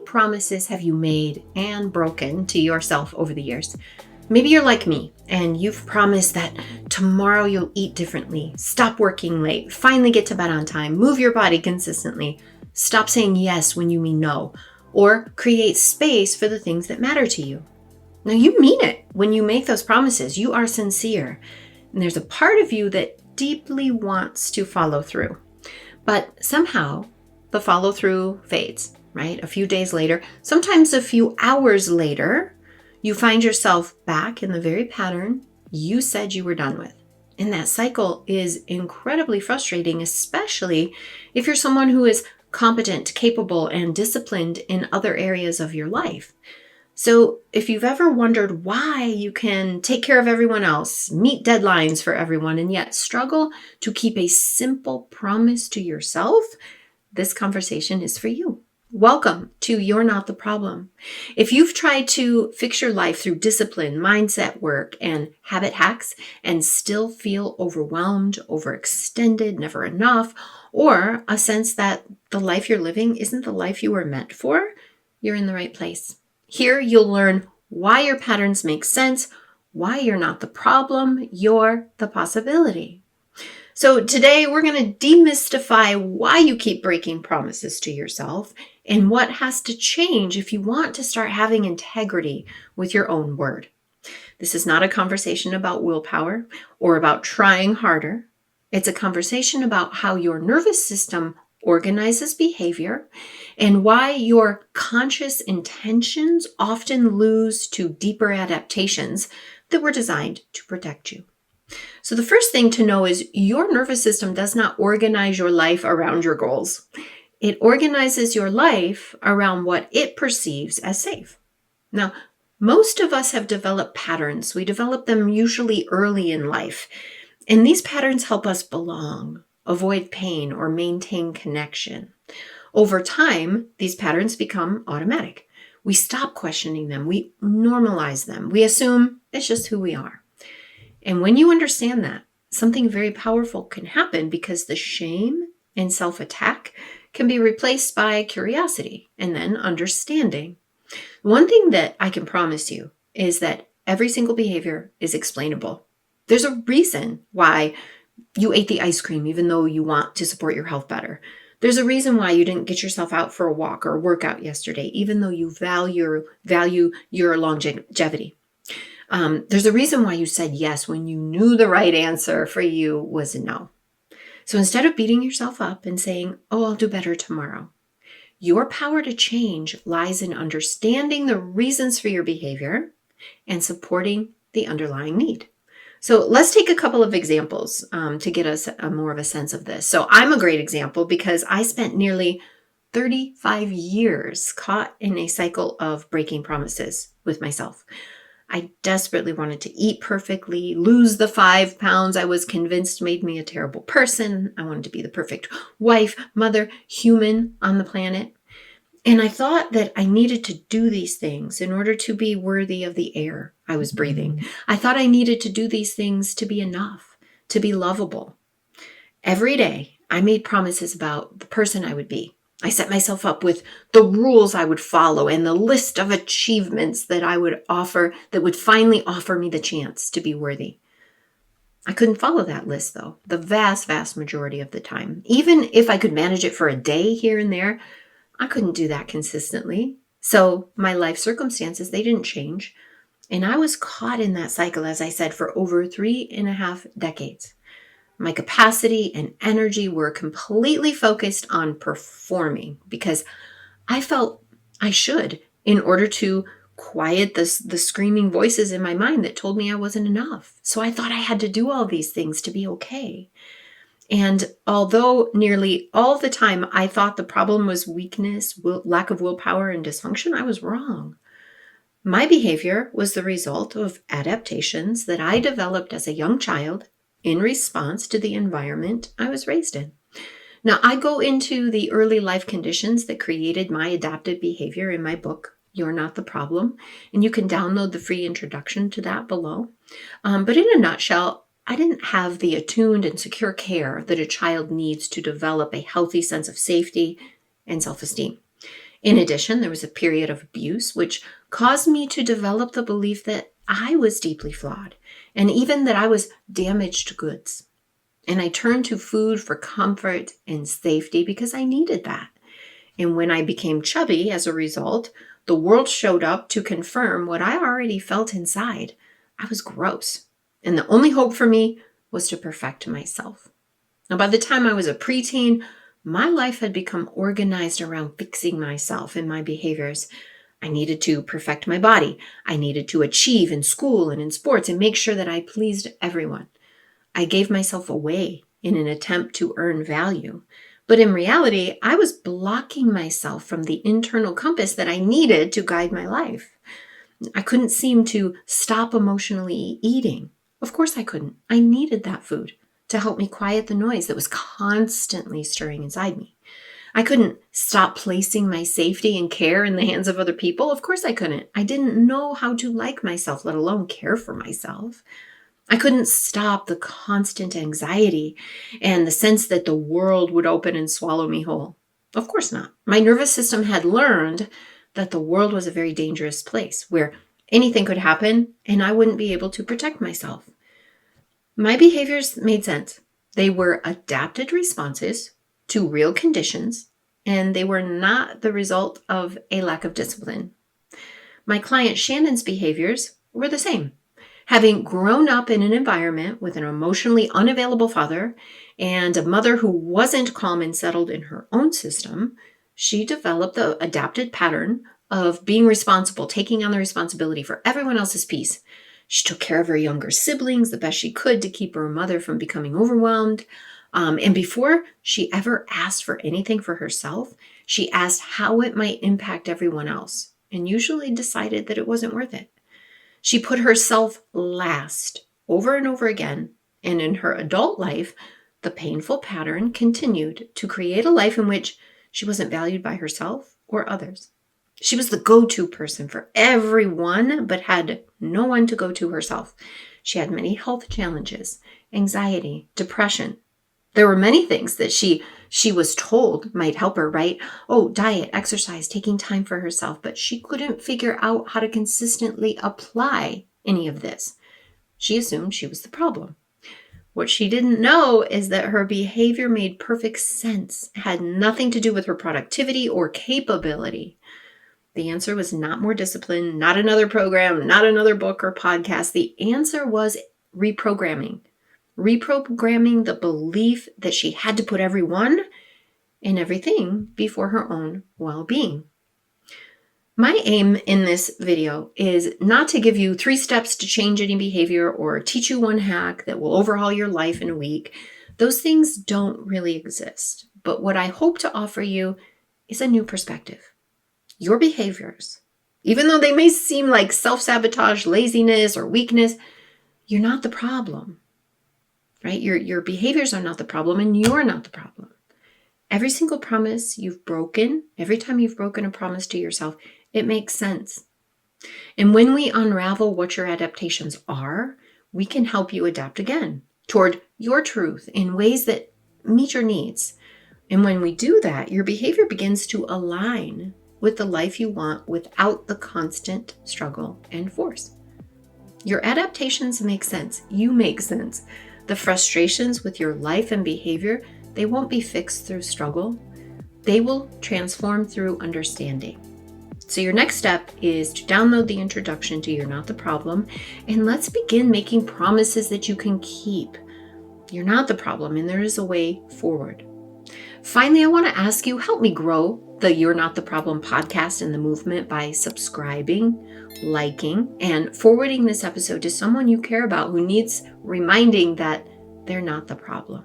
promises have you made and broken to yourself over the years? Maybe you're like me and you've promised that tomorrow you'll eat differently, stop working late, finally get to bed on time, move your body consistently, stop saying yes when you mean no, or create space for the things that matter to you. Now, you mean it when you make those promises. You are sincere. And there's a part of you that deeply wants to follow through. But somehow the follow through fades, right? A few days later, sometimes a few hours later, you find yourself back in the very pattern you said you were done with. And that cycle is incredibly frustrating, especially if you're someone who is competent, capable, and disciplined in other areas of your life. So if you've ever wondered why you can take care of everyone else, meet deadlines for everyone, and yet struggle to keep a simple promise to yourself, this conversation is for you. Welcome to You're Not the Problem. If you've tried to fix your life through discipline, mindset work, and habit hacks and still feel overwhelmed, overextended, never enough, or a sense that the life you're living isn't the life you were meant for, you're in the right place. Here you'll learn why your patterns make sense, why you're not the problem, you're the possibility. So today we're going to demystify why you keep breaking promises to yourself and what has to change if you want to start having integrity with your own word. This is not a conversation about willpower or about trying harder. It's a conversation about how your nervous system organizes behavior and why your conscious intentions often lose to deeper adaptations that were designed to protect you. So the first thing to know is your nervous system does not organize your life around your goals. It organizes your life around what it perceives as safe. Now, most of us have developed patterns. We develop them usually early in life. And these patterns help us belong, avoid pain, or maintain connection. Over time, these patterns become automatic. We stop questioning them. We normalize them. We assume it's just who we are. And when you understand that, something very powerful can happen because the shame and self-attack can be replaced by curiosity and then understanding. One thing that I can promise you is that every single behavior is explainable. There's a reason why you ate the ice cream even though you want to support your health better. There's a reason why you didn't get yourself out for a walk or a workout yesterday, even though you value your longevity. There's a reason why you said yes when you knew the right answer for you was no. So instead of beating yourself up and saying, oh, I'll do better tomorrow, your power to change lies in understanding the reasons for your behavior and supporting the underlying need. So let's take a couple of examples to get us more of a sense of this. So I'm a great example because I spent nearly 35 years caught in a cycle of breaking promises with myself. I desperately wanted to eat perfectly, lose the 5 pounds I was convinced made me a terrible person. I wanted to be the perfect wife, mother, human on the planet. And I thought that I needed to do these things in order to be worthy of the air I was breathing. I thought I needed to do these things to be enough, to be lovable. Every day, I made promises about the person I would be. I set myself up with the rules I would follow and the list of achievements that I would offer that would finally offer me the chance to be worthy. I couldn't follow that list, though, the vast majority of the time. Even if I could manage it for a day here and there, I couldn't do that consistently. So my life circumstances, they didn't change. And I was caught in that cycle, as I said, for over 3.5 decades. My capacity and energy were completely focused on performing because I felt I should in order to quiet the screaming voices in my mind that told me I wasn't enough. So I thought I had to do all these things to be okay. And although nearly all the time I thought the problem was weakness, lack of willpower, and dysfunction, I was wrong. My behavior was the result of adaptations that I developed as a young child in response to the environment I was raised in. Now, I go into the early life conditions that created my adaptive behavior in my book, You're Not the Problem, and you can download the free introduction to that below. But in a nutshell, I didn't have the attuned and secure care that a child needs to develop a healthy sense of safety and self-esteem. In addition, there was a period of abuse, which caused me to develop the belief that I was deeply flawed and even that I was damaged goods. And I turned to food for comfort and safety because I needed that. And when I became chubby as a result, the world showed up to confirm what I already felt inside. I was gross. And the only hope for me was to perfect myself. Now, by the time I was a preteen, my life had become organized around fixing myself and my behaviors. I needed to perfect my body. I needed to achieve in school and in sports and make sure that I pleased everyone. I gave myself away in an attempt to earn value. But in reality, I was blocking myself from the internal compass that I needed to guide my life. I couldn't seem to stop emotionally eating. Of course I couldn't. I needed that food to help me quiet the noise that was constantly stirring inside me. I couldn't stop placing my safety and care in the hands of other people. Of course I couldn't. I didn't know how to like myself, let alone care for myself. I couldn't stop the constant anxiety and the sense that the world would open and swallow me whole. Of course not. My nervous system had learned that the world was a very dangerous place where anything could happen and I wouldn't be able to protect myself. My behaviors made sense. They were adapted responses to real conditions, and they were not the result of a lack of discipline. My client Shannon's behaviors were the same. Having grown up in an environment with an emotionally unavailable father and a mother who wasn't calm and settled in her own system, she developed the adapted pattern of being responsible, taking on the responsibility for everyone else's peace. She took care of her younger siblings the best she could to keep her mother from becoming overwhelmed. And before she ever asked for anything for herself, she asked how it might impact everyone else and usually decided that it wasn't worth it. She put herself last over and over again, and in her adult life, the painful pattern continued to create a life in which she wasn't valued by herself or others. She was the go-to person for everyone, but had no one to go to herself. She had many health challenges, anxiety, depression. There were many things that she was told might help her, right? Oh, diet, exercise, taking time for herself, but she couldn't figure out how to consistently apply any of this. She assumed she was the problem. What she didn't know is that her behavior made perfect sense, had nothing to do with her productivity or capability. The answer was not more discipline, not another program, not another book or podcast. The answer was reprogramming the belief that she had to put everyone and everything before her own well-being. My aim in this video is not to give you 3 steps to change any behavior or teach you one hack that will overhaul your life in a week. Those things don't really exist. But what I hope to offer you is a new perspective. Your behaviors, even though they may seem like self-sabotage, laziness, or weakness, you're not the problem. Right? Your behaviors are not the problem, and you're not the problem. Every single promise you've broken, every time you've broken a promise to yourself, it makes sense. And when we unravel what your adaptations are, we can help you adapt again toward your truth in ways that meet your needs. And when we do that, your behavior begins to align with the life you want without the constant struggle and force. Your adaptations make sense. You make sense. The frustrations with your life and behavior, they won't be fixed through struggle. They will transform through understanding. So your next step is to download the introduction to You're Not the Problem, and let's begin making promises that you can keep. You're not the problem, and there is a way forward. Finally, I want to ask you, help me grow the You're Not the Problem podcast and the movement by subscribing, liking, and forwarding this episode to someone you care about who needs reminding that they're not the problem.